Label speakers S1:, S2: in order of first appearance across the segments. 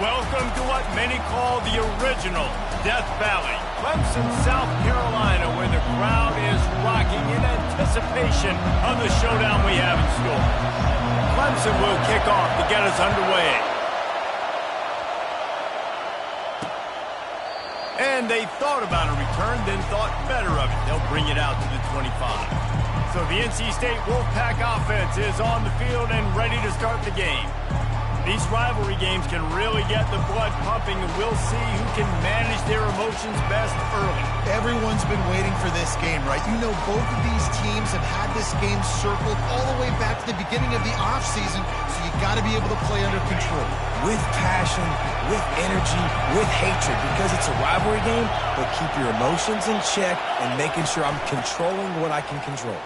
S1: Welcome to what many call the original Death Valley, Clemson, South Carolina, where the crowd is rocking in anticipation of the showdown we have in store. Clemson will kick off to get us underway. And they thought about a return, then thought better of it. They'll bring it out to the 25. So the NC State Wolfpack offense is on the field and ready to start the game. These rivalry games can really get the blood pumping, and we'll see who can manage their emotions best early.
S2: Everyone's been waiting for this game, right? You know, both of these teams have had this game circled all the way back to the beginning of the offseason, so you got to be able to play under control.
S3: With passion, with energy, with hatred, because it's a rivalry game, but keep your emotions in check and making sure I'm controlling what I can control.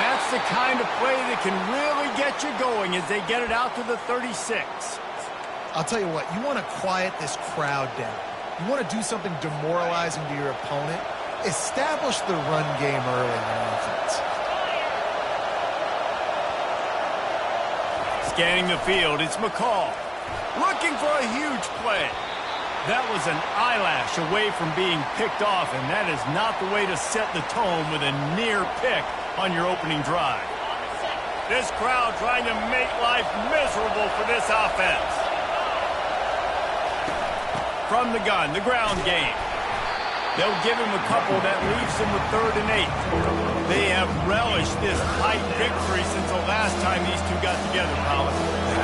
S1: That's the kind of play that can really get you going as they get it out to the 36.
S2: I'll tell you what, you want to quiet this crowd down. You want to do something demoralizing to your opponent. Establish the run game early on offense.
S1: Scanning the field, it's McCall. Looking for a huge play. That was an eyelash away from being picked off, and that is not the way to set the tone with a near pick on your opening drive. This crowd trying to make life miserable for this offense. From the gun, the ground game. They'll give him a couple that leaves him with 3rd and 8. They have relished this tight victory since the last time these two got together, Colin.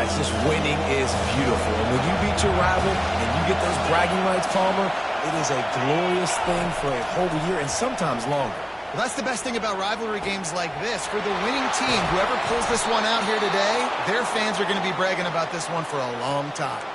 S3: It's just winning is beautiful. And when you beat your rival and you get those bragging rights, Palmer, it is a glorious thing for a whole year and sometimes longer.
S2: Well, that's the best thing about rivalry games like this. For the winning team, whoever pulls this one out here today, their fans are going to be bragging about this one for a long time.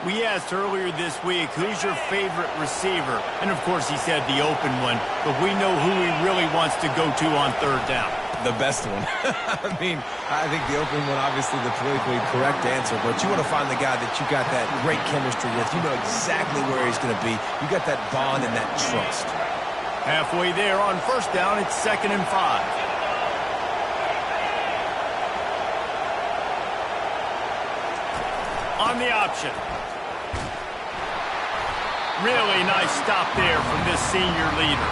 S1: We asked earlier this week, who's your favorite receiver? And, of course, he said the open one, but we know who he really wants to go to on 3rd down.
S3: The best one. I mean, I think the open one, obviously the politically correct answer, but you want to find the guy that you got that great chemistry with. You know exactly where he's going to be. You got that bond and that trust.
S1: Halfway there on 1st down, it's 2nd and 5. On the option. Really nice stop there from this senior leader.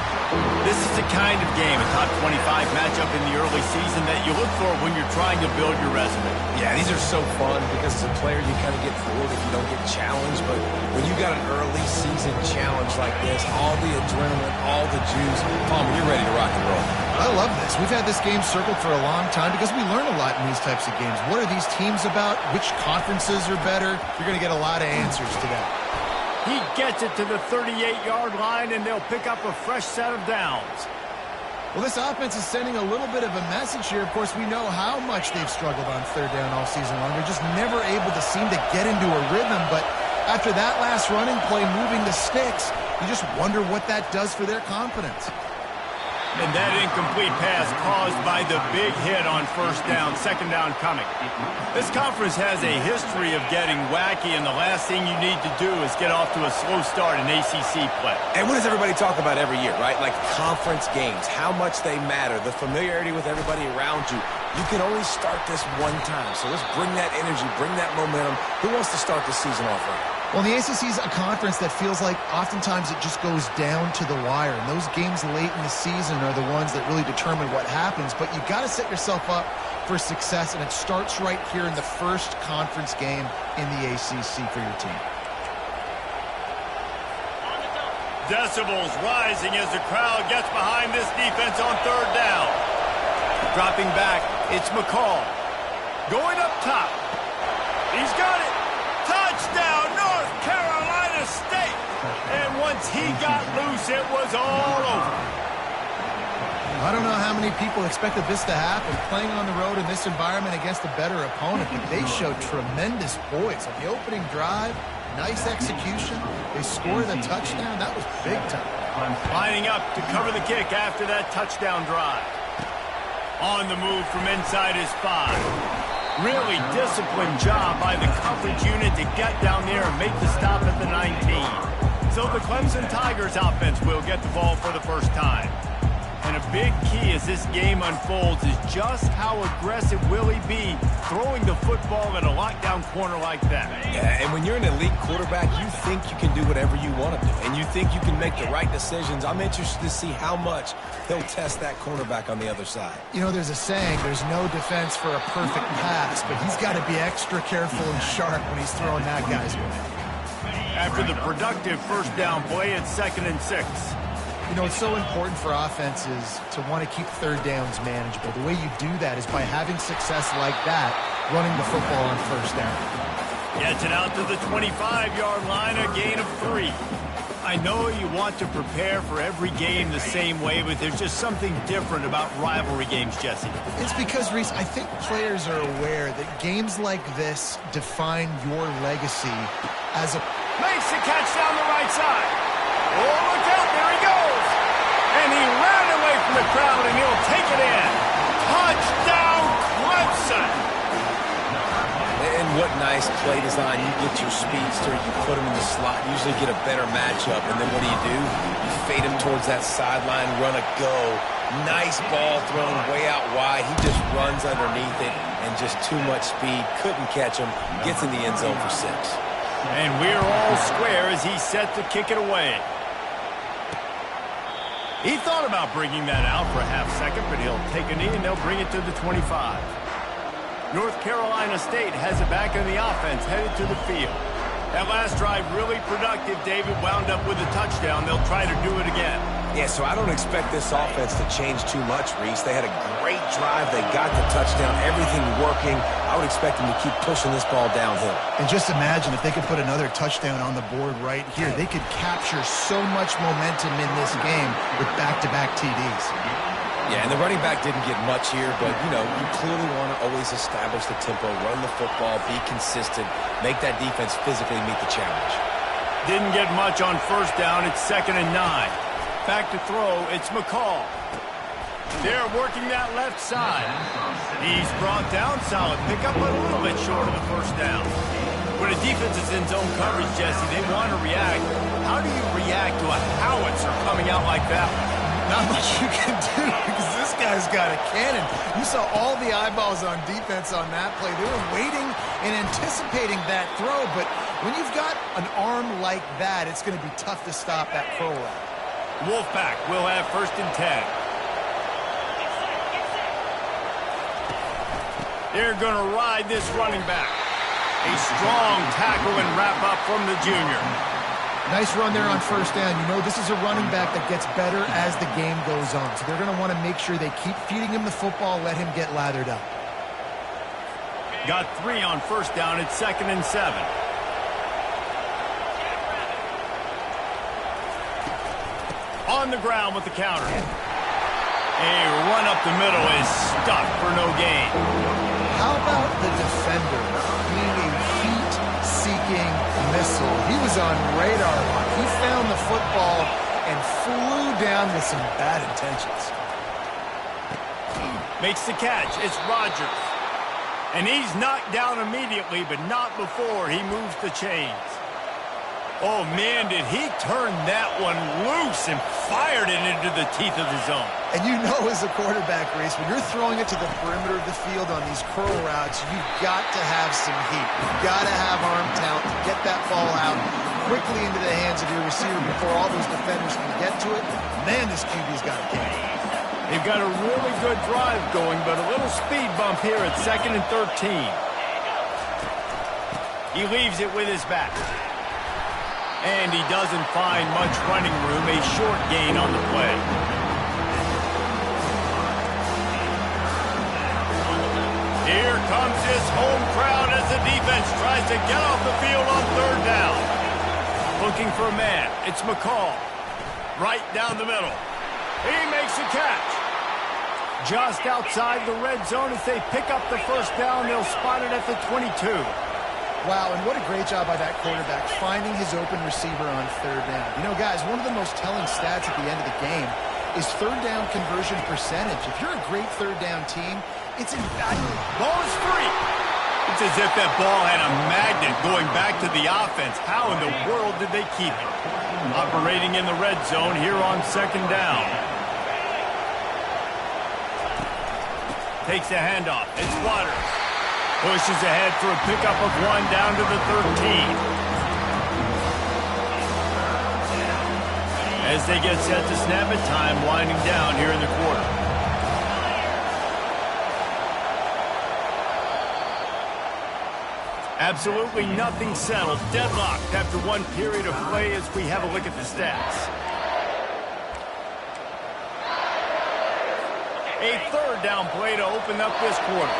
S1: This is the kind of game, a top 25 matchup in the early season that you look for when you're trying to build your resume.
S3: Yeah, these are so fun because as a player you kind of get bored if you don't get challenged, but when you got an early season challenge like this, all the adrenaline, all the juice, Palmer, you're ready to rock and roll.
S2: I love this. We've had this game circled for a long time because we learn a lot in these types of games. What are these teams about? Which conferences are better? You're going to get a lot of answers to that.
S1: He gets it to the 38-yard line, and they'll pick up a fresh set of downs.
S2: Well, this offense is sending a little bit of a message here. Of course, we know how much they've struggled on 3rd down all season long. They're just never able to seem to get into a rhythm. But after that last running play moving the sticks, you just wonder what that does for their confidence.
S1: And that incomplete pass caused by the big hit on 1st down, 2nd down coming. This conference has a history of getting wacky, and the last thing you need to do is get off to a slow start in ACC play.
S3: And what does everybody talk about every year, right? Like conference games, how much they matter, the familiarity with everybody around you. You can only start this one time, so let's bring that energy, bring that momentum. Who wants to start the season off right?
S2: Well, the ACC is a conference that feels like oftentimes it just goes down to the wire. And those games late in the season are the ones that really determine what happens. But you've got to set yourself up for success, and it starts right here in the first conference game in the ACC for your team.
S1: Decibels rising as the crowd gets behind this defense on 3rd down. Dropping back, it's McCall. Going up top. He's got it. Touchdown, North Carolina State. And once he got loose, it was all over.
S2: I don't know how many people expected this to happen, playing on the road in this environment against a better opponent, but they showed tremendous poise. On the opening drive, nice execution. They scored a touchdown. That was big time.
S1: Lining up to cover the kick after that touchdown drive. On the move from inside his 5. Really disciplined job by the coverage unit to get down there and make the stop at the 19. So the Clemson Tigers offense will get the ball for the first time. And a big key as this game unfolds is just how aggressive will he be throwing the football in a lockdown corner like that.
S3: Yeah, and when you're an elite quarterback, you think you can do whatever you want to do, and you think you can make the right decisions. I'm interested to see how much he'll test that cornerback on the other side.
S2: You know, there's a saying, there's no defense for a perfect pass, but he's got to be extra careful and sharp when he's throwing that guy's way.
S1: After the productive first down play, it's 2nd and 6.
S2: You know, it's so important for offenses to want to keep third downs manageable. The way you do that is by having success like that, running the football on first down.
S1: Gets it out to the 25-yard line, a gain of 3. I know you want to prepare for every game the same way, but there's just something different about rivalry games, Jesse.
S2: It's because, Reese, I think players are aware that games like this define your legacy as a...
S1: Makes the catch down the right side. Oh, look out, there he goes. And he ran away from the crowd, and he'll take it in. Touchdown, Clemson.
S3: And what nice play design. You get your speedster, you put him in the slot, usually get a better matchup, and then what do? You fade him towards that sideline, run a go. Nice ball thrown way out wide. He just runs underneath it, and just too much speed. Couldn't catch him. Gets in the end zone for 6.
S1: And we're all square as he's set to kick it away. He thought about bringing that out for a half second, but he'll take a knee and they'll bring it to the 25. North Carolina State has it back in the offense, headed to the field. That last drive really productive. David wound up with a touchdown. They'll try to do it again.
S3: Yeah, so I don't expect this offense to change too much, Reese. They had a great drive. They got the touchdown. Everything working. I would expect them to keep pushing this ball downhill.
S2: And just imagine if they could put another touchdown on the board right here. They could capture so much momentum in this game with back-to-back TDs.
S3: Yeah, and the running back didn't get much here, but, you know, you clearly want to always establish the tempo, run the football, be consistent, make that defense physically meet the challenge.
S1: Didn't get much on first down. It's 2nd and 9. Back to throw, it's McCall. They're working that left side. He's brought down, solid pickup, but a little bit short of the first down. When a defense is in zone coverage, Jesse, they want to react. How do you react to a howitzer coming out like that?
S2: Not much you can do because this guy's got a cannon. You saw all the eyeballs on defense on that play. They were waiting and anticipating that throw, but when you've got an arm like that, it's going to be tough to stop that curl route.
S1: Wolfpack will have 1st and 10. They're going to ride this running back. A strong tackle and wrap up from the junior.
S2: Nice run there on first down. You know, this is a running back that gets better as the game goes on. So they're going to want to make sure they keep feeding him the football, let him get lathered up.
S1: Got 3 on first down. It's 2nd and 7. On the ground with the counter. A run up the middle is stuffed for no gain.
S2: How about the defender being a heat-seeking missile? He was on radar lock. He found the football and flew down with some bad intentions.
S1: Makes the catch. It's Rodgers. And he's knocked down immediately, but not before he moves the chains. Oh, man, did he turn that one loose and fired it into the teeth of the zone.
S2: And you know as a quarterback, Reese, when you're throwing it to the perimeter of the field on these curl routes, you've got to have some heat. You've got to have arm talent to get that ball out quickly into the hands of your receiver before all those defenders can get to it. Man, this QB's got a game.
S1: They've got a really good drive going, but a little speed bump here at 2nd and 13. He leaves it with his back. And he doesn't find much running room, a short gain on the play. Here comes his home crowd as the defense tries to get off the field on third down. Looking for a man. It's McCall. Right down the middle. He makes a catch. Just outside the red zone as they pick up the first down. They'll spot it at the 22.
S2: Wow, and what a great job by that quarterback, finding his open receiver on third down. You know, guys, one of the most telling stats at the end of the game is third down conversion percentage. If you're a great third down team, it's invaluable.
S1: Ball is free. It's as if that ball had a magnet going back to the offense. How in the world did they keep it? Operating in the red zone here on 2nd down. Takes the handoff. It's Waters. Pushes ahead for a pickup of 1 down to the 13. As they get set to snap it, time winding down here in the quarter. Absolutely nothing settled. Deadlocked after 1 period of play as we have a look at the stats. A 3rd down play to open up this quarter.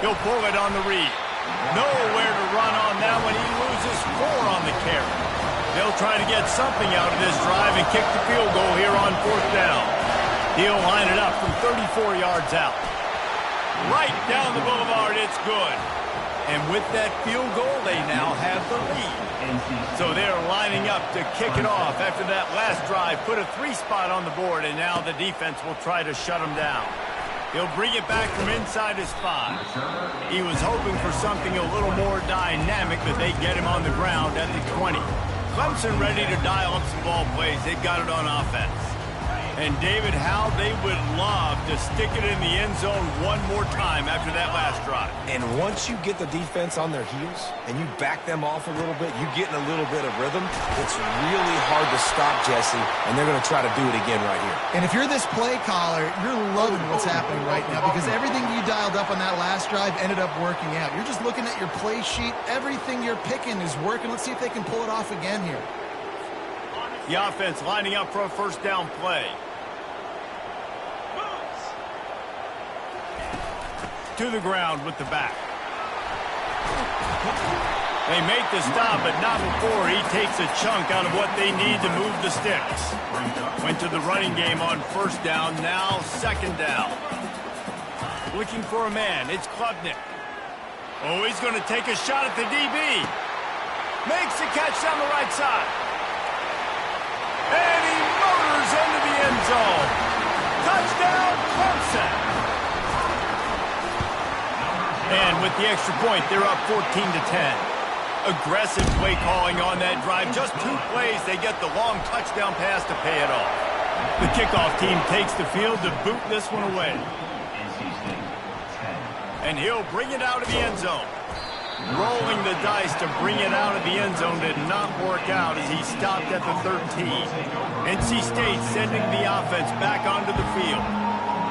S1: He'll pull it on the read. Nowhere to run on that one. He loses 4 on the carry. They'll try to get something out of this drive and kick the field goal here on 4th down. He'll line it up from 34 yards out. Right down the boulevard, it's good. And with that field goal, they now have the lead. So they're lining up to kick it off after that last drive. Put a 3 spot on the board, and now the defense will try to shut them down. He'll bring it back from inside his 5. He was hoping for something a little more dynamic, but they get him on the ground at the 20. Clemson ready to dial up some ball plays. They've got it on offense. And David, how they would love to stick it in the end zone one more time after that last drive.
S3: And once you get the defense on their heels and you back them off a little bit, you get in a little bit of rhythm, it's really hard to stop, Jesse, and they're going to try to do it again right here.
S2: And if you're this play caller, you're loving what's happening right now because everything you dialed up on that last drive ended up working out. You're just looking at your play sheet. Everything you're picking is working. Let's see if they can pull it off again here.
S1: The offense lining up for a 1st down play. To the ground with the back. They make the stop, but not before he takes a chunk out of what they need to move the sticks. Went to the running game on 1st down, now 2nd down. Looking for a man, it's Klubnik. Oh, he's going to take a shot at the DB. Makes the catch down the right side. And he motors into the end zone. Touchdown, Clemson. And with the extra point, they're up 14-10. Aggressive play calling on that drive. Just 2 plays, they get the long touchdown pass to pay it off. The kickoff team takes the field to boot this one away. And he'll bring it out of the end zone. Rolling the dice to bring it out of the end zone did not work out as he stopped at the 13. NC State sending the offense back onto the field.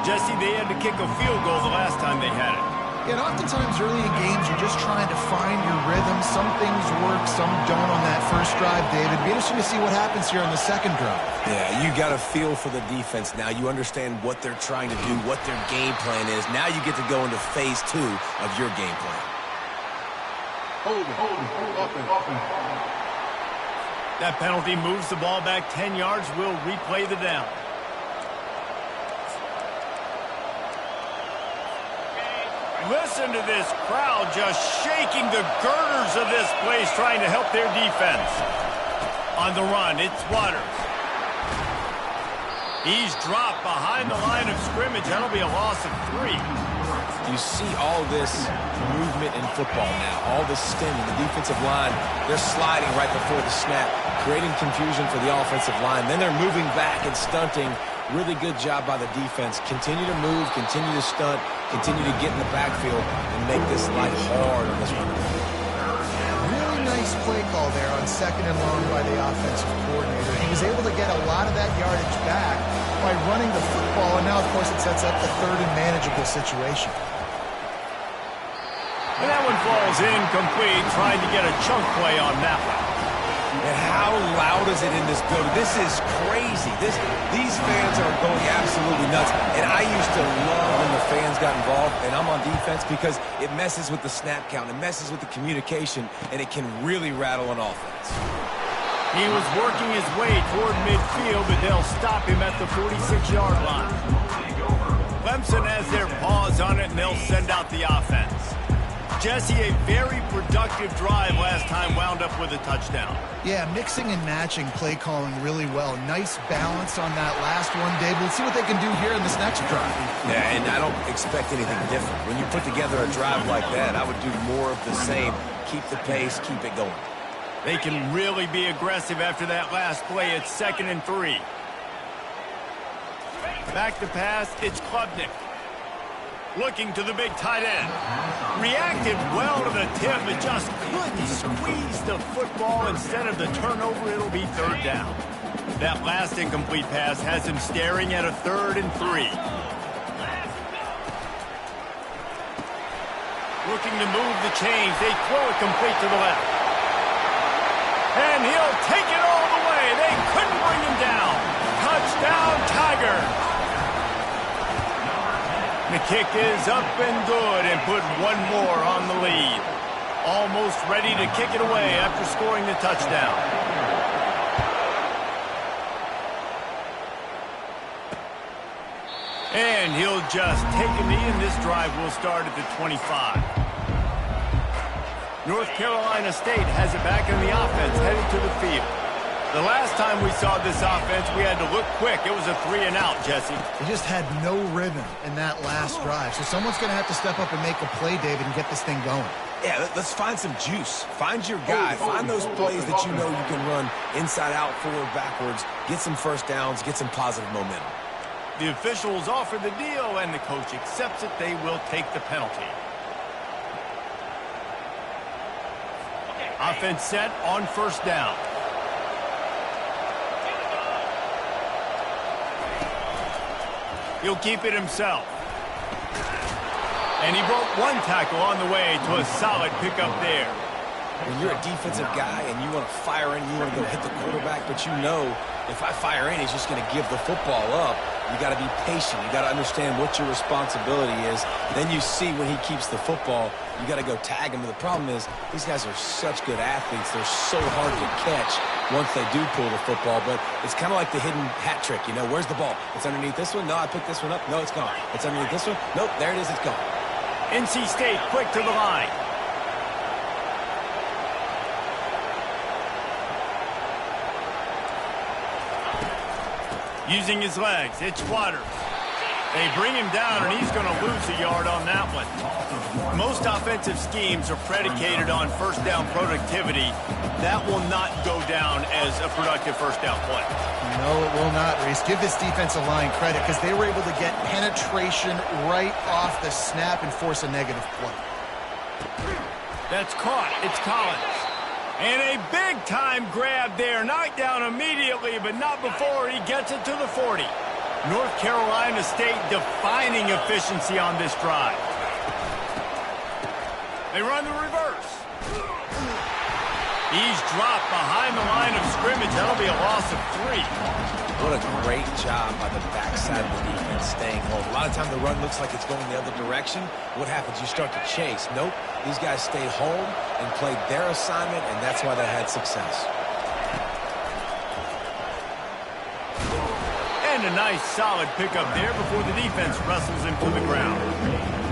S1: Jesse, they had to kick a field goal the last time they had it.
S2: And oftentimes early in games, you're just trying to find your rhythm. Some things work, some don't on that first drive, David. Be interesting to see what happens here on the 2nd drive.
S3: Yeah, you got a feel for the defense now. You understand what they're trying to do, what their game plan is. Now you get to go into phase 2 of your game plan.
S4: Hold it.
S1: That penalty moves the ball back 10 yards. We'll replay the down. Listen to this crowd just shaking the girders of this place, trying to help their defense. On the run, it's Waters. He's dropped behind the line of scrimmage. That'll be a loss of 3.
S3: You see all this movement in football now, all this stemming. The defensive line, they're sliding right before the snap, creating confusion for the offensive line. Then they're moving back and stunting. Really good job by the defense. Continue to move, continue to stunt, continue to get in the backfield and make this life hard on this run.
S2: Really nice play call there on 2nd and long by the offensive coordinator. He was able to get a lot of that yardage back by running the football, and now, of course, it sets up the 3rd and manageable situation.
S1: And that one falls incomplete, trying to get a chunk play on that one.
S3: And how loud is it in this building? This is crazy. These fans are going absolutely nuts. And I used to love when the fans got involved, and I'm on defense because it messes with the snap count. It messes with the communication, and it can really rattle an offense.
S1: He was working his way toward midfield, but they'll stop him at the 46-yard line. Clemson has their paws on it, and they'll send out the offense. Jesse, a very productive drive last time, wound up with a touchdown.
S2: Yeah, mixing and matching play calling really well. Nice balance on that last one, Dave. Let's see what they can do here in this next drive.
S3: Yeah, and I don't expect anything different. When you put together a drive like that, I would do more of the same. Keep the pace, keep it going.
S1: They can really be aggressive after that last play. It's 2nd and 3. Back to pass, it's Klubnik. Looking to the big tight end. Reacted well to the tip, but just couldn't squeeze the football. Instead of the turnover, it'll be third down. That last incomplete pass has him staring at a 3rd and 3. Looking to move the chains. They throw it complete to the left. And he'll take it all the way. They couldn't bring him down. Touchdown, Tigers. The kick is up and good and put one more on the lead. Almost ready to kick it away after scoring the touchdown. And he'll just take a knee, and this drive will start at the 25. North Carolina State has it back in the offense, headed to the field. The last time we saw this offense, we had to look quick. It was a 3-and-out, Jesse.
S2: They just had no rhythm in that last drive. So someone's going to have to step up and make a play, David, and get this thing going.
S3: Yeah, let's find some juice. Find your guy. Find those plays that you know you can run inside out, forward, backwards. Get some first downs. Get some positive momentum.
S1: The officials offer the deal, and the coach accepts it. They will take the penalty. Offense set on first down. He'll keep it himself. And he broke one tackle on the way to a solid pickup there.
S3: When you're a defensive guy and you want to fire in, you want to go hit the quarterback, but you know if I fire in, he's just going to give the football up. You got to be patient. You got to understand what your responsibility is. Then you see when he keeps the football, you got to go tag him. But the problem is these guys are such good athletes. They're so hard to catch once they do pull the football. But it's kind of like the hidden hat trick. You know, where's the ball? It's underneath this one. No, I picked this one up. No, it's gone. It's underneath this one. Nope, there it is. It's gone.
S1: NC State quick to the line. Using his legs, it's Waters. They bring him down, and he's going to lose a yard on that one. Most offensive schemes are predicated on first down productivity. That will not go down as a productive first down play.
S2: No, it will not, Reese. Give this defensive line credit because they were able to get penetration right off the snap and force a negative play.
S1: That's caught. It's Collins. And a big-time grab there. Knocked down immediately, but not before he gets it to the 40. North Carolina State defining efficiency on this drive. They run the reverse. He's dropped behind the line of scrimmage. That'll be a loss of 3.
S3: What a great job by the backside of the defense staying home. A lot of time the run looks like it's going the other direction. What happens? You start to chase. Nope. These guys stayed home and played their assignment, and that's why they had success.
S1: And a nice, solid pickup there before the defense wrestles him to the ground.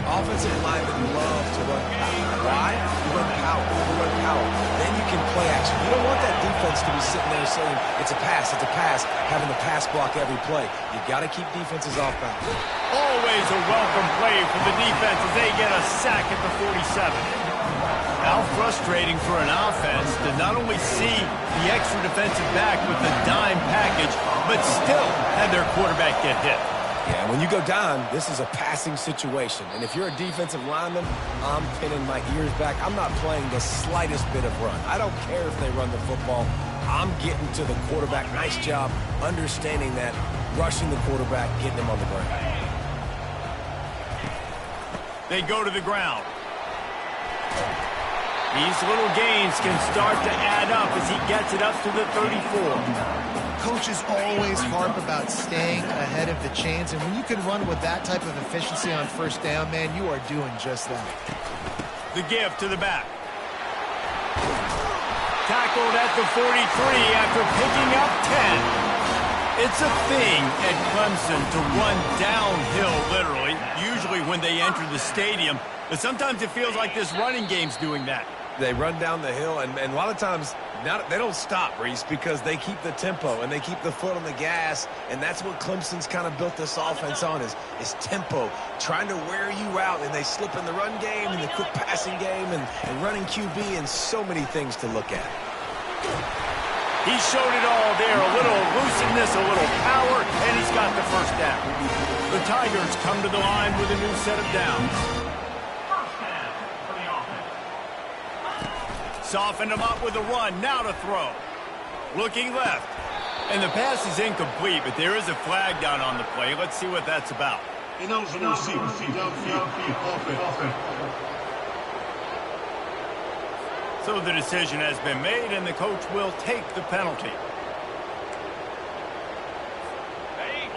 S3: Offensive linemen love to run power. Why? You run power. You run power. Then you can play action. You don't want that defense to be sitting there saying, it's a pass, having to pass block every play. You got to keep defenses off balance.
S1: Always a welcome play for the defense as they get a sack at the 47. How frustrating for an offense to not only see the extra defensive back with the dime package, but still have their quarterback get hit.
S3: Yeah, when you go down, this is a passing situation. And if you're a defensive lineman, I'm pinning my ears back. I'm not playing the slightest bit of run. I don't care if they run the football. I'm getting to the quarterback. Nice job understanding that, rushing the quarterback, getting him on the ground.
S1: They go to the ground. These little gains can start to add up as he gets it up to the 34.
S2: Coaches always harp about staying ahead of the chains, and when you can run with that type of efficiency on first down, man, you are doing just that.
S1: The give to the back. Tackled at the 43 after picking up 10. It's a thing at Clemson to run downhill, literally, usually when they enter the stadium, but sometimes it feels like this running game's doing that.
S3: They run down the hill, and a lot of times they don't stop, Reese, because they keep the tempo and they keep the foot on the gas, and that's what Clemson's kind of built this offense on is tempo, trying to wear you out, and they slip in the run game and the quick passing game and running QB and so many things to look at.
S1: He showed it all there. A little elusiveness, a little power, and he's got the first down. The Tigers come to the line with a new set of downs. Softened him up with a run. Now to throw. Looking left. And the pass is incomplete, but there is a flag down on the play. Let's see what that's about.
S4: Ineligible receiver. Offense.
S1: So the decision has been made, and the coach will take the penalty.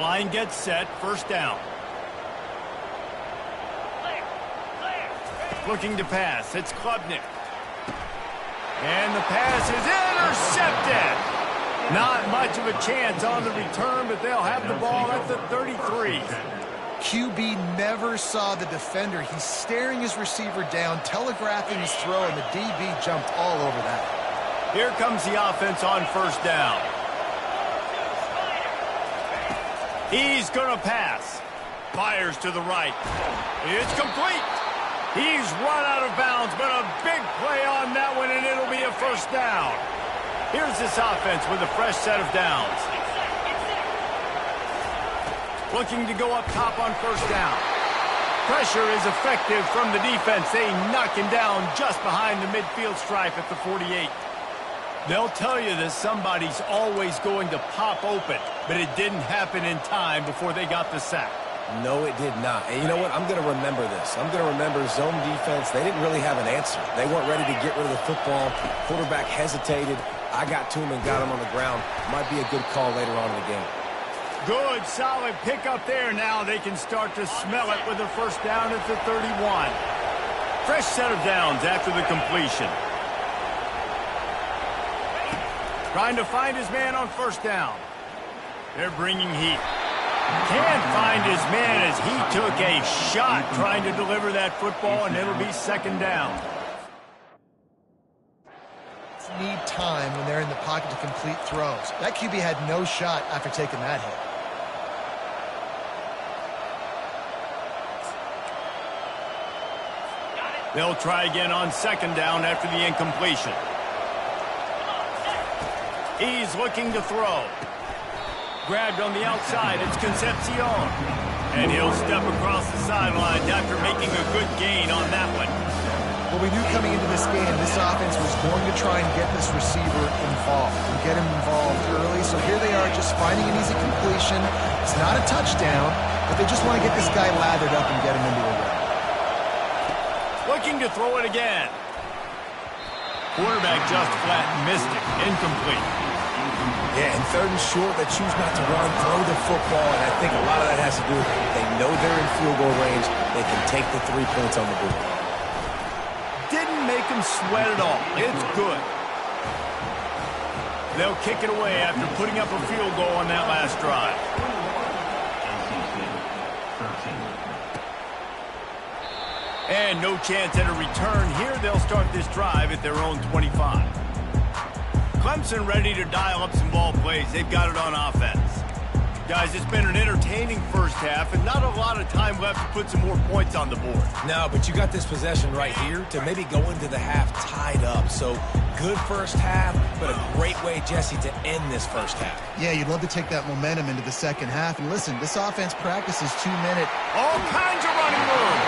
S1: Line gets set. First down. Looking to pass. It's Klubnik. And the pass is intercepted. Not much of a chance on the return, but they'll have the ball at the 33.
S2: QB never saw the defender. He's staring his receiver down, telegraphing his throw, and the DB jumped all over that.
S1: Here comes the offense on first down. He's going to pass. Fires to the right. It's complete. He's run out of bounds, but a big play on that one, and it'll be a first down. Here's this offense with a fresh set of downs. Looking to go up top on first down. Pressure is effective from the defense. They knock him down just behind the midfield stripe at the 48. They'll tell you that somebody's always going to pop open, but it didn't happen in time before they got the sack.
S3: No, it did not. And you know what? I'm going to remember this. I'm going to remember zone defense. They didn't really have an answer. They weren't ready to get rid of the football. Quarterback hesitated. I got to him and got him on the ground. Might be a good call later on in the game.
S1: Good, solid pickup there. Now they can start to smell it with a first down at the 31. Fresh set of downs after the completion. Trying to find his man on first down. They're bringing heat. Can't find his man as he took a shot trying to deliver that football, and it'll be second down.
S2: Need time when they're in the pocket to complete throws. That QB had no shot after taking that hit.
S1: They'll try again on second down after the incompletion. He's looking to throw. Grabbed on the outside. It's Concepcion. And he'll step across the sidelines after making a good gain on that one.
S2: Well, we knew coming into this game, this offense was going to try and get this receiver involved and get him involved early. So here they are just finding an easy completion. It's not a touchdown, but they just want to get this guy lathered up and get him into a run.
S1: Looking to throw it again. Quarterback just flat missed it. Incomplete.
S3: Yeah, and third and short, they choose not to run, throw the football, and I think a lot of that has to do with they know they're in field goal range. They can take the 3 points on the board.
S1: Didn't make him sweat at all. It's good. They'll kick it away after putting up a field goal on that last drive. And no chance at a return here. They'll start this drive at their own 25. Clemson ready to dial up some ball plays. They've got it on offense. Guys, it's been an entertaining first half and not a lot of time left to put some more points on the board.
S3: No, but you got this possession right here to maybe go into the half tied up. So good first half, but a great way, Jesse, to end this first half.
S2: Yeah, you'd love to take that momentum into the second half. And listen, this offense practices 2-minute.
S1: All kinds of running room.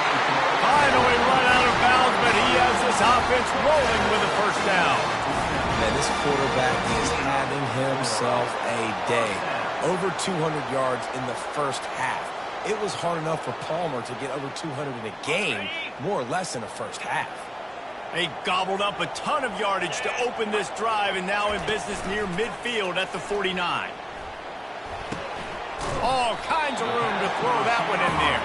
S1: Finally run out of bounds, but he has this offense rolling with a first down.
S3: Man, this quarterback is having himself a day. Over 200 yards in the first half. It was hard enough for Palmer to get over 200 in a game, more or less in the first half.
S1: They gobbled up a ton of yardage to open this drive, and now in business near midfield at the 49. All kinds of room to throw that one in there.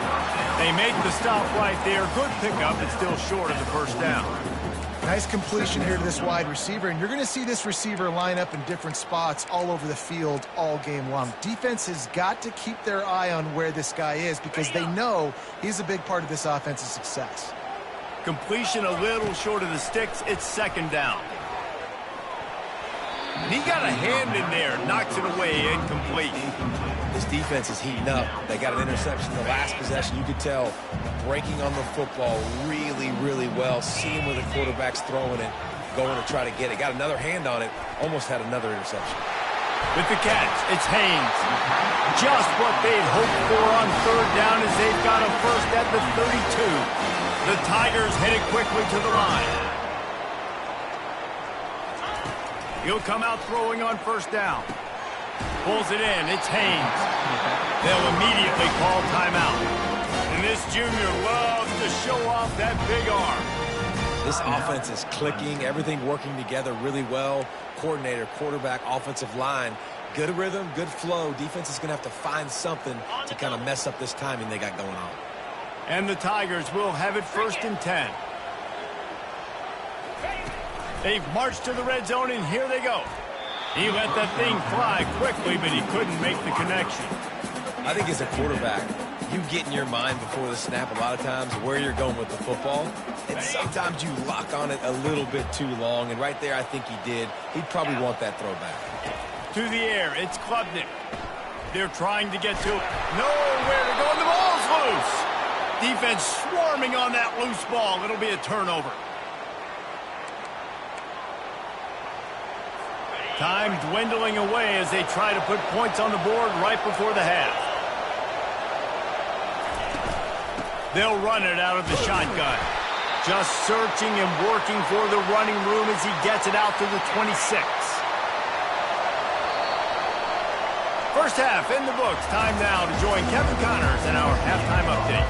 S1: They make the stop right there. Good pickup, but still short of the first down.
S2: Nice completion here to this wide receiver, and you're going to see this receiver line up in different spots all over the field all game long. Defense has got to keep their eye on where this guy is because they know he's a big part of this offense's success.
S1: Completion a little short of the sticks. It's second down. And he got a hand in there, knocks it away, incomplete.
S3: This defense is heating up. They got an interception the last possession. You could tell breaking on the football really, really well, seeing where the quarterback's throwing it. going to try to get it. Got another hand on it. Almost had another interception.
S1: With the catch, it's Haynes. Just what they'd hoped for on third down as they've got a first at the 32. The Tigers headed quickly to the line. He'll come out throwing on first down. Pulls it in. It's Haynes. They'll immediately call timeout. And this junior loves to show off that big arm.
S3: This offense is clicking, everything working together really well. Coordinator, quarterback, offensive line, good rhythm, good flow. Defense is going to have to find something to kind of mess up this timing they got going on.
S1: And the Tigers will have it 1st and 10. They've marched to the red zone, and here they go. He let that thing fly quickly, but he couldn't make the connection.
S3: I think as a quarterback, you get in your mind before the snap a lot of times where you're going with the football. And sometimes you lock on it a little bit too long. And right there, I think he did. He'd probably want that throwback.
S1: To the air, it's Klubnik. They're trying to get to it. Nowhere to go, and the ball's loose. Defense swarming on that loose ball. It'll be a turnover. Time dwindling away as they try to put points on the board right before the half. They'll run it out of the shotgun. Just searching and working for the running room as he gets it out to the 26. First half in the books. Time now to join Kevin Connors in our halftime update.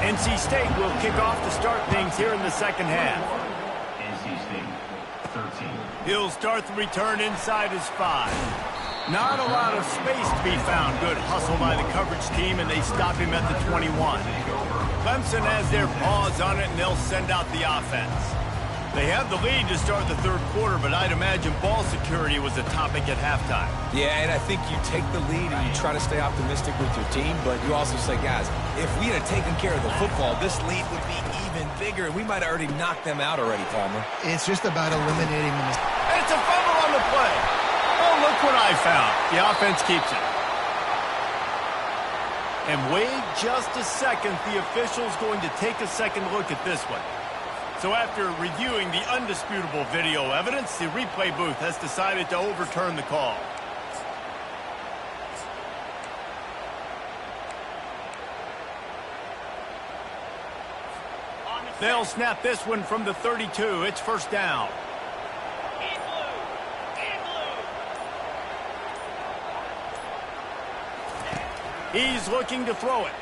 S1: NC State will kick off to start things here in the second half.
S4: NC State, 13.
S1: He'll start the return inside his 5. Not a lot of space to be found. Good hustle by the coverage team, and they stop him at the 21. Clemson has their paws on it, and they'll send out the offense. They have the lead to start the third quarter, but I'd imagine ball security was a topic at halftime.
S3: Yeah, and I think you take the lead and you try to stay optimistic with your team, but you also say, guys, if we had taken care of the football, this lead would be even bigger, and we might have already knocked them out already, Palmer.
S2: It's just about eliminating the mistakes.
S1: And it's a fumble on the play. Oh, look what I found. The offense keeps it. And wait just a second. The official's going to take a second look at this one. So after reviewing the undisputable video evidence, the replay booth has decided to overturn the call. They'll snap this one from the 32. It's first down. He's looking to throw it.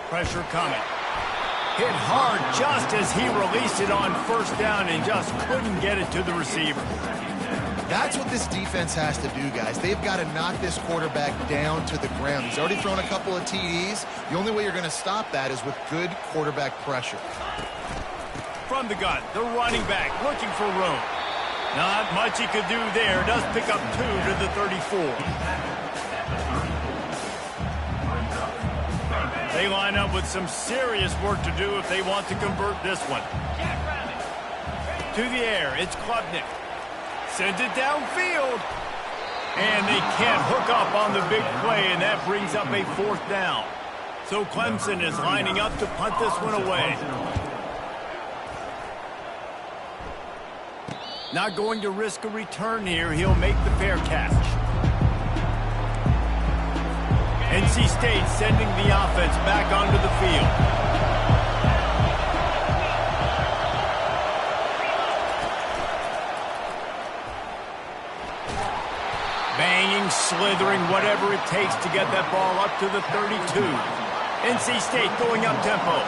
S1: Pressure coming. Hit hard just as he released it on first down and just couldn't get it to the receiver.
S2: That's what this defense has to do, guys. They've got to knock this quarterback down to the ground. He's already thrown a couple of TDs. The only way you're going to stop that is with good quarterback pressure.
S1: From the gun, the running back looking for room. Not much he could do there. Does pick up 2 to the 34. They line up with some serious work to do if they want to convert this one. To the air, it's Klubnik. Sends it downfield. And they can't hook up on the big play, and that brings up a 4th down. So Clemson is lining up to punt this one away. Not going to risk a return here. He'll make the fair catch. NC State sending the offense back onto the field. Banging, slithering, whatever it takes to get that ball up to the 32. NC State going up tempo.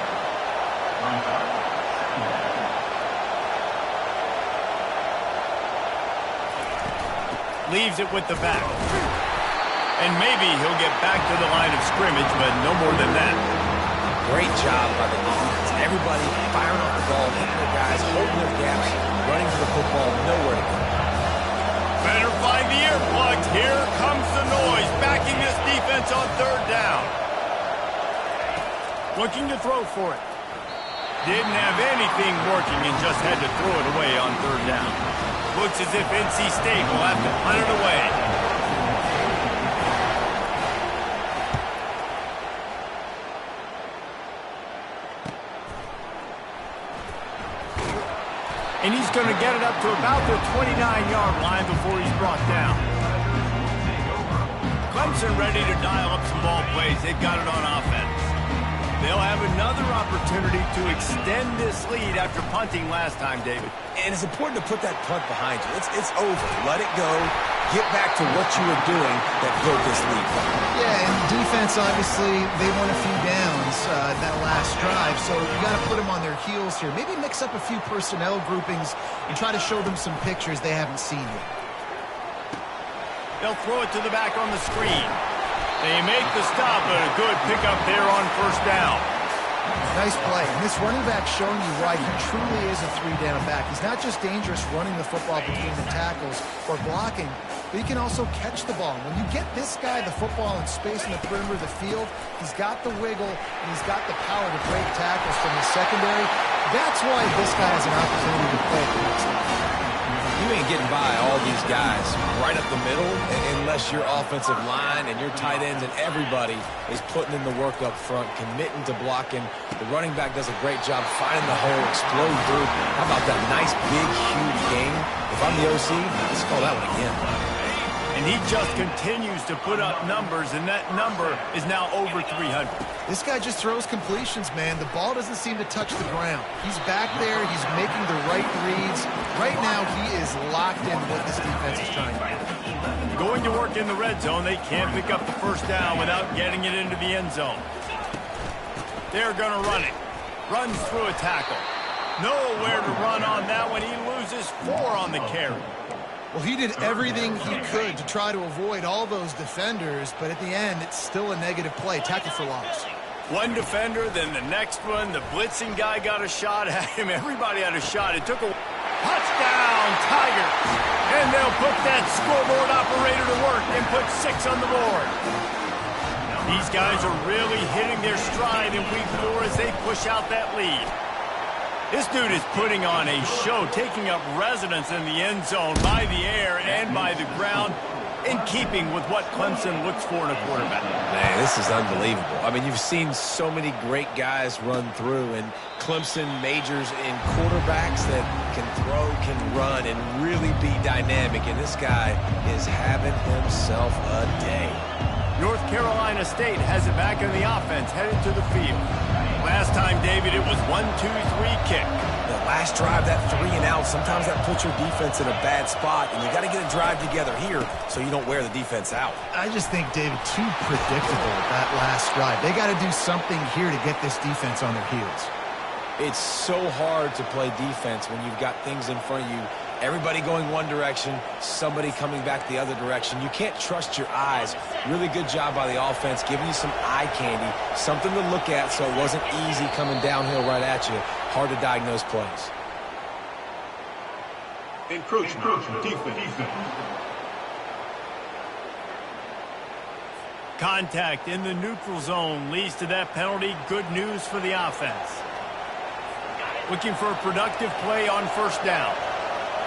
S1: Leaves it with the back. And maybe he'll get back to the line of scrimmage, but no more than that.
S3: Great job by the defense. Everybody firing off the ball, hitting their guys, holding their gaps, running to the football, nowhere to go.
S1: Better find the earplugs. Here comes the noise, backing this defense on third down. Looking to throw for it. Didn't have anything working and just had to throw it away on third down. Looks as if NC State will have to punt it away. And he's going to get it up to about the 29-yard line before he's brought down. Clemson ready to dial up some ball plays. They've got it on offense. They'll have another opportunity to extend this lead after punting last time, David.
S3: And it's important to put that punt behind you. It's over. Let it go. Get back to what you were doing that built this lead.
S2: Yeah, and defense, obviously, they won a few downs that last drive, so you got to put them on their heels here. Maybe mix up a few personnel groupings and try to show them some pictures they haven't seen yet.
S1: They'll throw it to the back on the screen. They make the stop, but a good pickup there on first down.
S2: Nice play. And this running back showing you why he truly is a three-down back. He's not just dangerous running the football between the tackles or blocking, but he can also catch the ball. When you get this guy the football in space in the perimeter of the field, he's got the wiggle and he's got the power to break tackles from the secondary. That's why this guy has an opportunity to play at the next level.
S3: You ain't getting by all these guys right up the middle unless your offensive line and your tight ends and everybody is putting in the work up front, committing to blocking. The running back does a great job finding the hole, exploding through. How about that nice, big, huge game? If I'm the OC, let's call that one again.
S1: And he just continues to put up numbers, and that number is now over 300.
S2: This guy just throws completions, man. The ball doesn't seem to touch the ground. He's back there. He's making the right reads. Right now, he is locked in what this defense is trying to do.
S1: Going to work in the red zone. They can't pick up the first down without getting it into the end zone. They're going to run it. Runs through a tackle. Nowhere to run on that one. He loses 4 on the carry.
S2: Well, he did everything he could to try to avoid all those defenders, but at the end, it's still a negative play. Tackle for loss.
S1: One defender, then the next one. The blitzing guy got a shot at him. Everybody had a shot. It took a touchdown, Tigers. And they'll put that scoreboard operator to work and put 6 on the board. These guys are really hitting their stride in week 4 as they push out that lead. This dude is putting on a show, taking up residence in the end zone by the air and by the ground, in keeping with what Clemson looks for in a quarterback.
S3: Man, this is unbelievable. I mean, you've seen so many great guys run through, and Clemson majors in quarterbacks that can throw, can run, and really be dynamic, and this guy is having himself a day.
S1: North Carolina State has it back in the offense, headed to the field. Last time, David, it was 1-2-3 kick.
S3: The last drive, that 3 and out, sometimes that puts your defense in a bad spot, and you got to get a drive together here so you don't wear the defense out.
S2: I just think, David, too predictable that last drive. They got to do something here to get this defense on their heels.
S3: It's so hard to play defense when you've got things in front of you. Everybody going one direction, somebody coming back the other direction. You can't trust your eyes. Really good job by the offense, giving you some eye candy, something to look at so it wasn't easy coming downhill right at you. Hard to diagnose plays.
S4: Encroachment defense.
S1: Contact in the neutral zone leads to that penalty. Good news for the offense. Looking for a productive play on first down.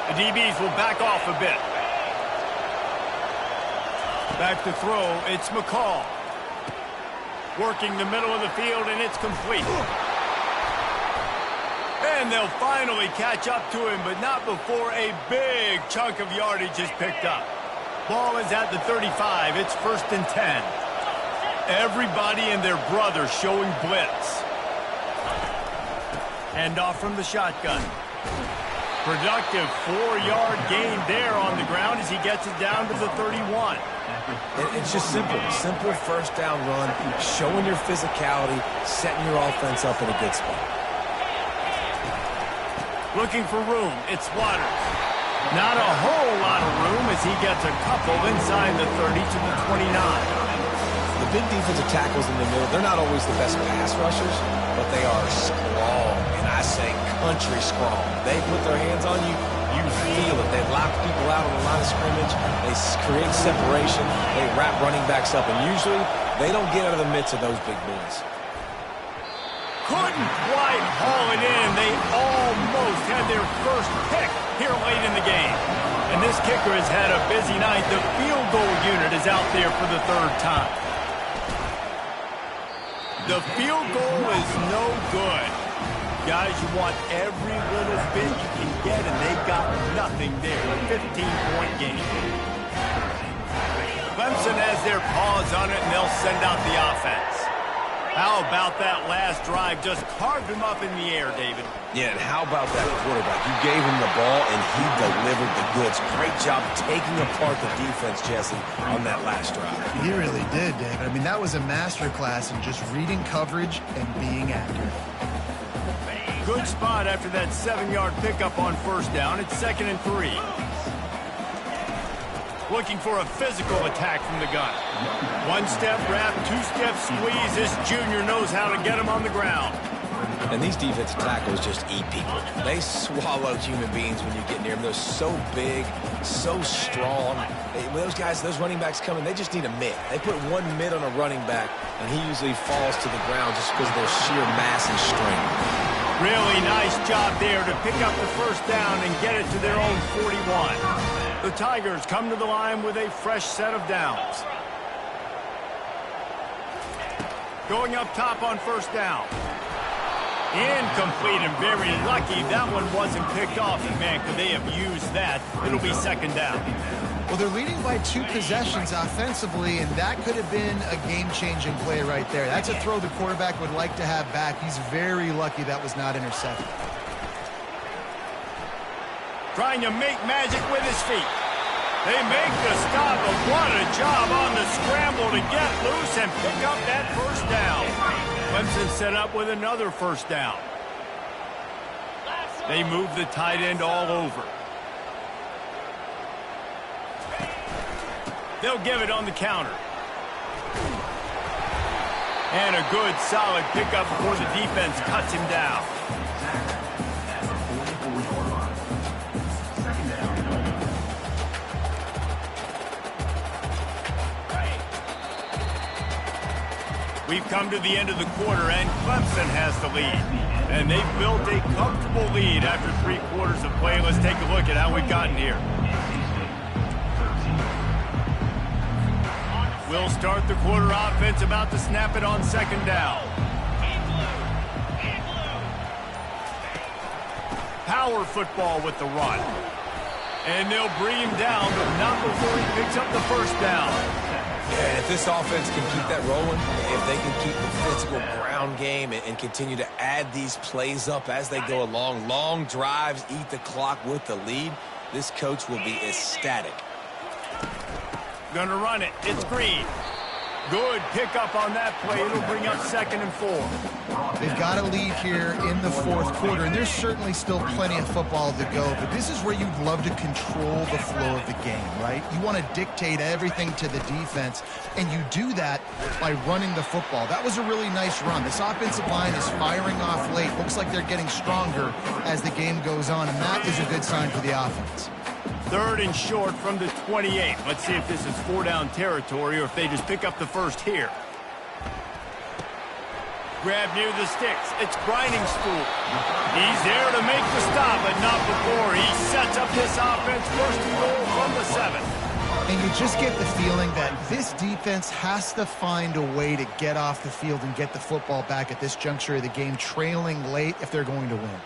S1: The DBs will back off a bit. Back to throw, it's McCall. Working the middle of the field, and it's complete. And they'll finally catch up to him, but not before a big chunk of yardage is picked up. Ball is at the 35. It's 1st and 10. Everybody and their brother showing blitz. Hand off from the shotgun. Productive 4-yard gain there on the ground as he gets it down to the 31.
S3: It's just simple. Simple first down run, showing your physicality, setting your offense up in a good spot.
S1: Looking for room. It's Waters. Not a whole lot of room as he gets a couple inside the 30 to the 29.
S3: The big defensive tackles in the middle, they're not always the best pass rushers, but they are strong, and I say country strong. They put their hands on you, you feel it. They lock people out on the line of scrimmage. They create separation. They wrap running backs up, and usually they don't get out of the midst of those big boys.
S1: Couldn't quite haul it in. They almost had their first pick here late in the game. And this kicker has had a busy night. The field goal unit is out there for the 3rd time. The field goal is no good. Guys, you want every little bit you can get, and they got nothing there. A 15-point game. Clemson has their paws on it, and they'll send out the offense. How about that last drive? Just carved him up in the air, David.
S3: Yeah, and how about that quarterback? You gave him the ball, and he delivered the goods. Great job taking apart the defense, Jesse, on that last drive.
S2: He really did, David. I mean, that was a masterclass in just reading coverage and being accurate.
S1: Good spot after that 7-yard pickup on first down. It's 2nd and 3. Looking for a physical attack from the gun. One-step wrap, two-step squeeze. This junior knows how to get him on the ground.
S3: And these defensive tackles just eat people. They swallow human beings when you get near them. They're so big, so strong. When those guys, those running backs come in, they just need a mid. They put one mid on a running back, and he usually falls to the ground just because of their sheer mass and strength.
S1: Really nice job there to pick up the first down and get it to their own 41. The Tigers come to the line with a fresh set of downs. Going up top on first down. Incomplete and very lucky that one wasn't picked off. And man, could they have used that? It'll be 2nd down.
S2: Well, they're leading by 2 possessions offensively, and that could have been a game-changing play right there. That's a throw the quarterback would like to have back. He's very lucky that was not intercepted.
S1: Trying to make magic with his feet. They make the stop, but what a job on the scramble to get loose and pick up that first down. Clemson set up with another first down. They move the tight end all over. They'll give it on the counter. And a good, solid pickup before the defense cuts him down. We've come to the end of the quarter, and Clemson has the lead. And they've built a comfortable lead after 3 quarters of play. Let's take a look at how we've gotten here. We'll start the quarter offense, about to snap it on 2nd down. Power football with the run. And they'll bring him down, but not before he picks up the first down.
S3: Yeah, and if this offense can keep that rolling, if they can keep the physical ground game and continue to add these plays up as they go along, long drives, eat the clock with the lead, this coach will be ecstatic.
S1: Gonna run it. It's Green. Good pickup on that play. It'll bring up 2nd and 4.
S2: They've got a lead here in the 4th quarter, and there's certainly still plenty of football to go, but this is where you'd love to control the flow of the game, right? You want to dictate everything to the defense, and you do that by running the football. That was a really nice run. This offensive line is firing off late. Looks like they're getting stronger as the game goes on, and that is a good sign for the offense.
S1: 3rd and short from the 28. Let's see if this is 4-down territory or if they just pick up the first here. Grab near the sticks. It's Grinding Spool. He's there to make the stop, but not before. He sets up this offense, 1st and goal from the 7.
S2: And you just get the feeling that this defense has to find a way to get off the field and get the football back at this juncture of the game, trailing late if they're going to win.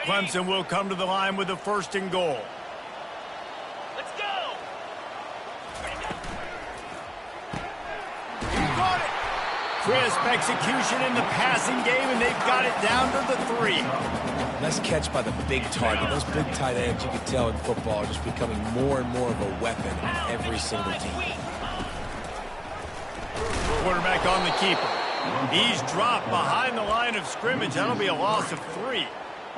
S1: Clemson will come to the line with a 1st and goal.
S5: Let's go!
S1: He got it! Crisp execution in the passing game, and they've got it down to the 3.
S3: Nice catch by the big target. Those big tight ends, you can tell in football, are just becoming more and more of a weapon on every single team.
S1: Quarterback on the keeper. He's dropped behind the line of scrimmage. That'll be a loss of 3.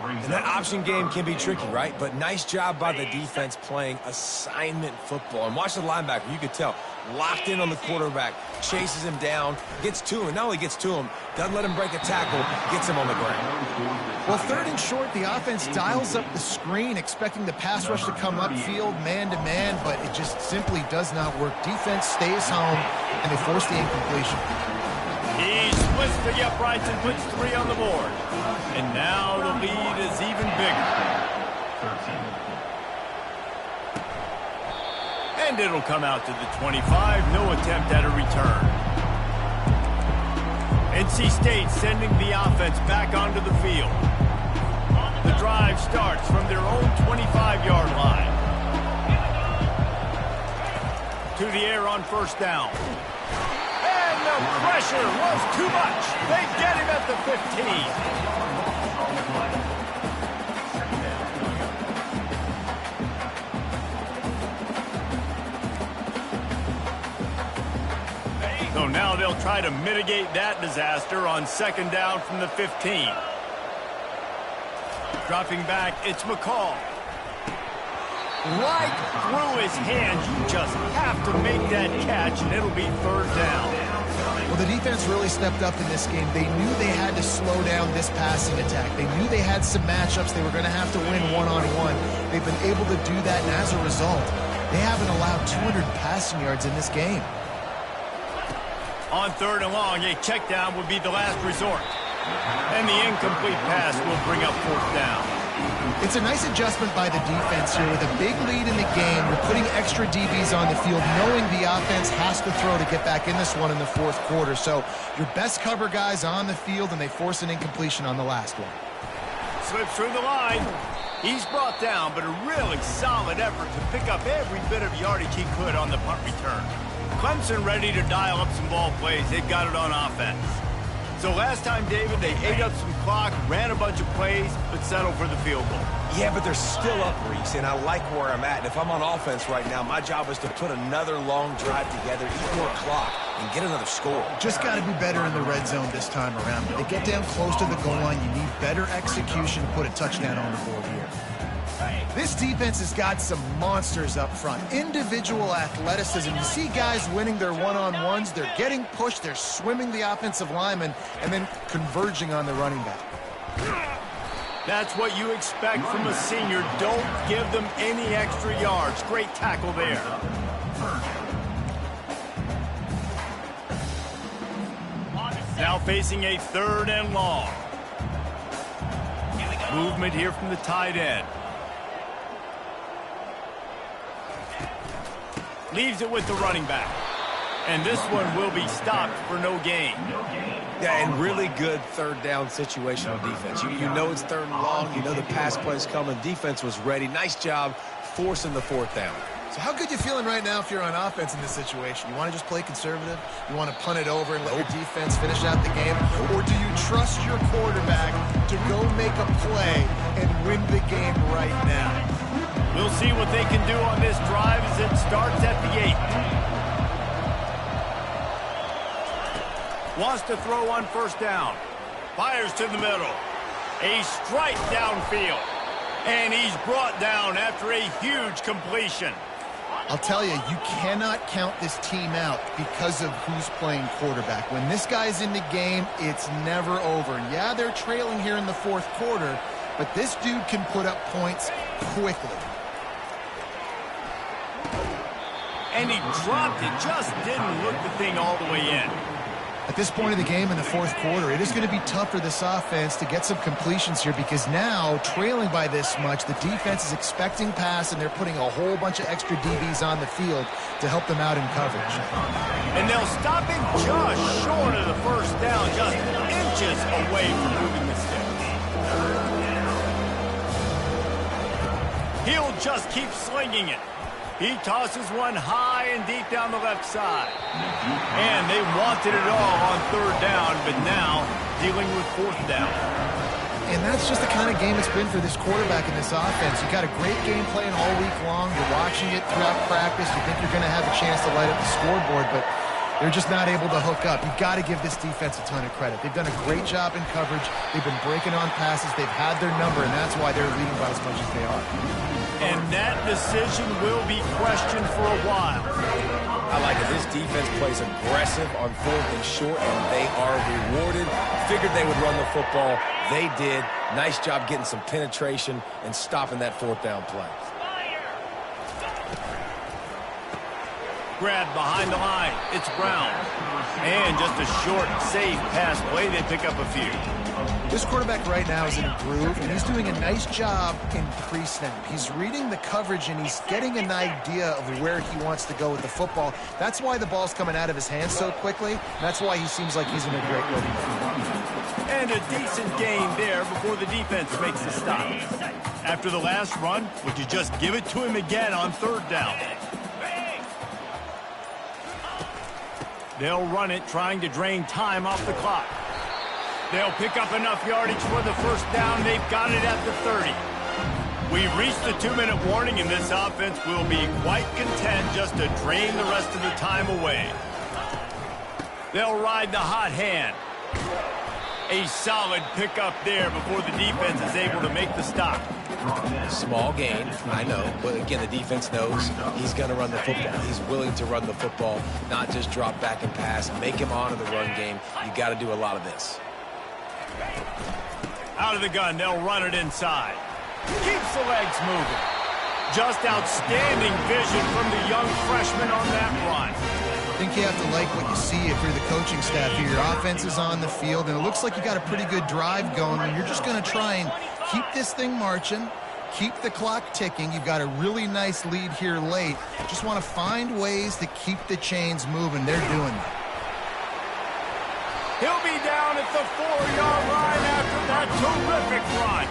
S3: And that option game can be tricky, right? But nice job by the defense playing assignment football. And watch the linebacker. You could tell. Locked in on the quarterback. Chases him down. Gets to him. Not only gets to him, doesn't let him break a tackle. Gets him on the ground.
S2: Well, 3rd and short, the offense dials up the screen, expecting the pass rush to come upfield man-to-man, but it just simply does not work. Defense stays home, and they force the incompletion.
S1: He splits the uprights and puts 3 on the board. And now the lead is even bigger. And it'll come out to the 25. No attempt at a return. NC State sending the offense back onto the field. The drive starts from their own 25-yard line. To the air on first down. And the pressure was too much. They get him at the 15. So now they'll try to mitigate that disaster on second down from the 15. Dropping back, it's McCall. Right through his hands. You just have to make that catch, and it'll be third down.
S2: Well, the defense really stepped up in this game. They knew they had to slow down this passing attack. They knew they had some matchups they were going to have to win one-on-one. They've been able to do that, and as a result, they haven't allowed 200 passing yards in this game.
S1: On third and long, a check down would be the last resort. And the incomplete pass will bring up fourth down.
S2: It's a nice adjustment by the defense here. With a big lead in the game, we're putting extra DBs on the field, knowing the offense has to throw to get back in this one in the fourth quarter. So your best cover guys on the field, and they force an incompletion on the last one.
S1: Slips through the line. He's brought down, but a really solid effort to pick up every bit of yardage he could on the punt return. Clemson ready to dial up some ball plays. They've got it on offense. So last time, David, they ate up some clock, ran a bunch of plays, but settled for the field goal.
S3: Yeah, but they're still up, Reese, and I like where I'm at. And if I'm on offense right now, my job is to put another long drive together, eat more clock, and get another score.
S2: Just got to be better in the red zone this time around. When they get down close to the goal line, you need better execution to put a touchdown on the board here. This defense has got some monsters up front. Individual athleticism. You see guys winning their one-on-ones. They're getting pushed. They're swimming the offensive lineman and then converging on the running back.
S1: That's what you expect from a senior. Don't give them any extra yards. Great tackle there. Now facing a third and long. Movement here from the tight end. Leaves it with the running back. And this one will be stopped for no gain.
S3: Yeah, and really good third down situational defense. You know it's third and long. You know the pass play's coming. Defense was ready. Nice job forcing the fourth down.
S2: So how good you feeling right now if you're on offense in this situation? You want to just play conservative? You want to punt it over and let your defense finish out the game? Or do you trust your quarterback to go make a play and win the game right now?
S1: We'll see what they can do on this drive as it starts at the 8. Wants to throw on first down. Fires to the middle. A strike downfield. And he's brought down after a huge completion.
S2: I'll tell you, you cannot count this team out because of who's playing quarterback. When this guy's in the game, it's never over. Yeah, they're trailing here in the fourth quarter, but this dude can put up points quickly.
S1: And he dropped it, just didn't look the thing all the way in.
S2: At this point of the game in the fourth quarter, it is going to be tough for this offense to get some completions here because now, trailing by this much, the defense is expecting pass and they're putting a whole bunch of extra DBs on the field to help them out in coverage.
S1: And they'll stop him just short of the first down, just inches away from moving the sticks. He'll just keep slinging it. He tosses one high and deep down the left side. And they wanted it all on third down, but now dealing with fourth down.
S2: And that's just the kind of game it's been for this quarterback in this offense. You got a great game plan all week long. You're watching it throughout practice. You think you're going to have a chance to light up the scoreboard, but they're just not able to hook up. You've got to give this defense a ton of credit. They've done a great job in coverage. They've been breaking on passes. They've had their number, and that's why they're leading by as much as they are.
S1: And that decision will be questioned for a while.
S3: I like it. This defense plays aggressive on fourth and short, and they are rewarded. Figured they would run the football. They did. Nice job getting some penetration and stopping that fourth down play.
S1: Grabbed behind the line. It's Brown. And just a short, safe pass play. They pick up a few.
S2: This quarterback right now is in a groove, and he's doing a nice job in pre-snap. He's reading the coverage, and he's getting an idea of where he wants to go with the football. That's why the ball's coming out of his hands so quickly. That's why he seems like he's in a great rhythm.
S1: And a decent gain there before the defense makes the stop. After the last run, would you just give it to him again on third down? They'll run it, trying to drain time off the clock. They'll pick up enough yardage for the first down. They've got it at the 30. We've reached the 2-minute warning, and this offense will be quite content just to drain the rest of the time away. They'll ride the hot hand. A solid pickup there before the defense is able to make the stop.
S3: Small gain, I know, but again, the defense knows he's going to run the football. He's willing to run the football, not just drop back and pass, make him honor the run game. You got to do a lot of this.
S1: Out of the gun, they'll run it inside. Keeps the legs moving. Just outstanding vision from the young freshman on that run.
S2: I think you have to like what you see if you're the coaching staff here. Your offense is on the field, and it looks like you got a pretty good drive going, and you're just going to try and keep this thing marching, keep the clock ticking. You've got a really nice lead here late. Just want to find ways to keep the chains moving. They're doing that.
S1: He'll be down at the 4-yard line after that terrific run.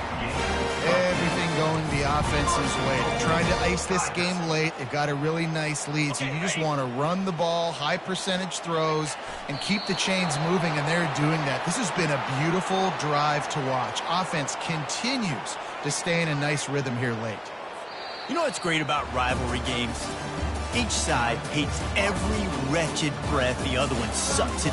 S2: Everything going the offense's way. They're trying to ice this game late. They've got a really nice lead, so you just want to run the ball, high percentage throws, and keep the chains moving, and they're doing that. This has been a beautiful drive to watch. Offense continues to stay in a nice rhythm here late.
S1: You know what's great about rivalry games? Each side hates every wretched breath the other one sucks it